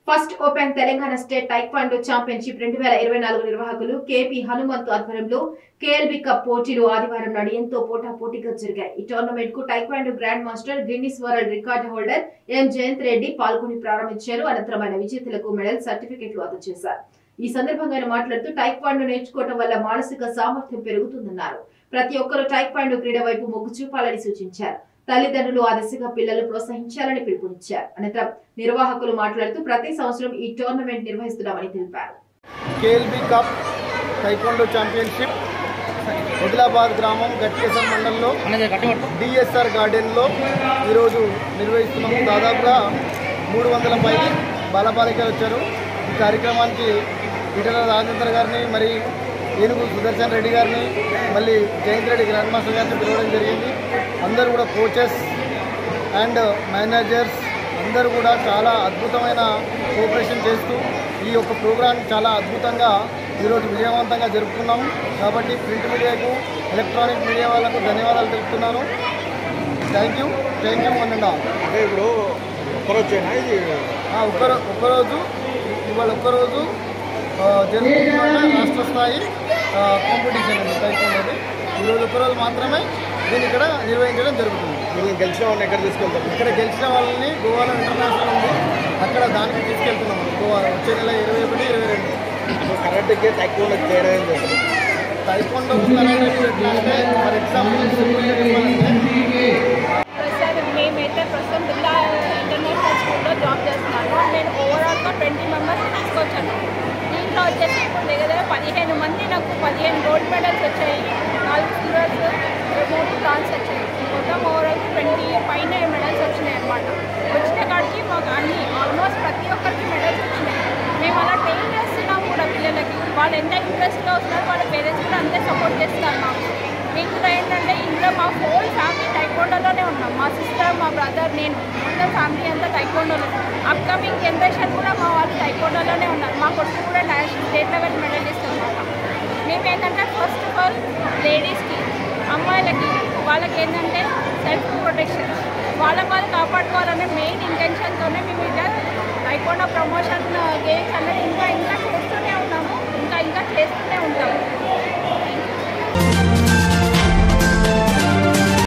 First open Telangana state taekwondo championship 2024 నిర్వాహకులు KP Hanumanthu ఆధ్వర్యంలో కేఎల్బి cup పోటీలు ఆదివారం నాడు ఎంతో పోటాపోటీగా జరిగాయి. ఈ టోర్నమెంట్ కు taekwondo grand master Guinness world record holder M Jayanth Reddy పాల్గొని ప్రారంభించారు. అనంతరం ఆయన విజేతలకు మెడల్ సర్టిఫికెట్లు అందజేశారు. ఈ సందర్భంగా ఆయన మాట్లాడుతూ టైక్వాండో నేర్చుకోవడం వల్ల మానసిక సామర్థ్యం పెరుగుతుందన్నారు. ప్రతి ఒక్కరూ టైక్వాండో క్రీడ వైపు మొగ్గు చూపాలని సూచించారు. తల్లిదండ్రులు ఆ దిశగా పిల్లలు ప్రోత్సహించాలని పిలుపునిచ్చారు. అనంతరం నిర్వాహకులు మాట్లాడుతూ ప్రతి సంవత్సరం ఈ టోర్నమెంట్ నిర్వహిస్తున్నామని తెలిపారు. కేఎల్బి కప్ టైక్వాండో ఛాంపియన్షిప్ ఆదిలాబాద్ గ్రామం గట్కేసర్ మండలంలో డిఎస్ఆర్ గార్డెన్లో ఈరోజు నిర్వహిస్తున్నాము. దాదాపుగా 300 పైకి బాలబాలికలు వచ్చారు. ఈ కార్యక్రమానికి ఈటల రాజేంద్ర గారిని, మరి ఏనుగు సుదర్శన్ రెడ్డి గారిని, మళ్ళీ జయంత్ రెడ్డి గ్రాండ్ మాస్టర్ గారిని పిలవడం జరిగింది. అందరూ కూడా కోచెస్ అండ్ మేనేజర్స్ అందరూ కూడా చాలా అద్భుతమైన కోఆపరేషన్ చేస్తూ ఈ యొక్క ప్రోగ్రాం చాలా అద్భుతంగా ఈరోజు విజయవంతంగా జరుపుకున్నాము. కాబట్టి ప్రింట్ మీడియాకు, ఎలక్ట్రానిక్ మీడియా వాళ్ళకు ధన్యవాదాలు తెలుపుతున్నాను. Thank you 1 and all. అంటే ఇప్పుడు ఒక్కరోజేనా ఇది? ఒక్కరోజు ఇవాళ ఒక్కరోజు జరుగుతున్న రాష్ట్ర స్థాయి కాంపిటీషన్ అండి టైక్వాండోది. ఈరోజు ఒక్కరోజు మాత్రమే దీన్ని ఇక్కడ నిర్వహించడం జరుగుతుంది. మీరు గెలిచిన వాళ్ళని ఎక్కడ తీసుకెళ్తారు? ఇక్కడ గెలిచిన వాళ్ళని గోవాలో ఇంటర్నేషనల్ ఉంది, అక్కడ దానికి తీసుకెళ్తున్నాము. గోవా వచ్చే నెల 21, 22. కరాటేకి టైక్వాండోకి తేడా ఏం చేస్తారు? టైక్వాండో కరాటేకి ఎట్లా అంటే, ఫర్ ఎగ్జాంపుల్ మేమైతే ప్రస్తుతం బిర్లా ఇంటర్నేషనల్ స్కూల్లో జాబ్ చేస్తున్నాను. నేను ఓవరాల్గా 20 మెంబర్స్ తీసుకొచ్చాను. దీంట్లో వచ్చేసి ఇప్పుడు దగ్గర 15 మంది నాకు 15 గోల్డ్ మెడల్స్ వచ్చాయి, 4 సిల్వర్స్, 3 బ్రాంజ్ వచ్చాయి. మొత్తం ఓవరాల్ 20 పైన మెడల్స్ వచ్చినాయి అన్నమాట. వచ్చిన కాడికి మాకు అన్ని ఆల్మోస్ట్ ప్రతి ఒక్కరికి మెడల్స్ వచ్చినాయి. మేము అలా ట్రైన్ చేస్తున్నాం కూడా పిల్లలకి. వాళ్ళు ఎంత ఇంట్రెస్ట్గా వస్తున్నారు, వాళ్ళ పేరెంట్స్ కూడా అంతే సపోర్ట్ చేస్తారు మాకు. ఇందులో ఏంటంటే ఇందులో మా హోల్ ఫ్యామిలీ టైక్వాండోలోనే ఉన్నాం. మా సిస్టర్, మా బ్రదర్, నేను మొత్తం ఫ్యామిలీ అంతా టైక్వాండోలో. అప్కమింగ్ జనరేషన్ కూడా మా వాళ్ళు టైక్వాండోలోనే ఉన్నారు. మా కొడుకు కూడా స్టేట్ లెవెల్ మెడలిస్ట్ అనమాట. మేము ఏంటంటే ఫస్ట్ ఆఫ్ ఆల్ లేడీస్కి, అమ్మాయిలకి, వాళ్ళకి ఏంటంటే సెల్ఫ్ ప్రొటెక్షన్, వాళ్ళు కాపాడుకోవాలనే మెయిన్ ఇంటెన్షన్తోనే మేము ఇలా టైక్వాండో ప్రమోషన్ గేమ్స్ అనేది ఇంకా చేస్తూనే ఉన్నాము, ఇంకా చేస్తూనే ఉంటాము.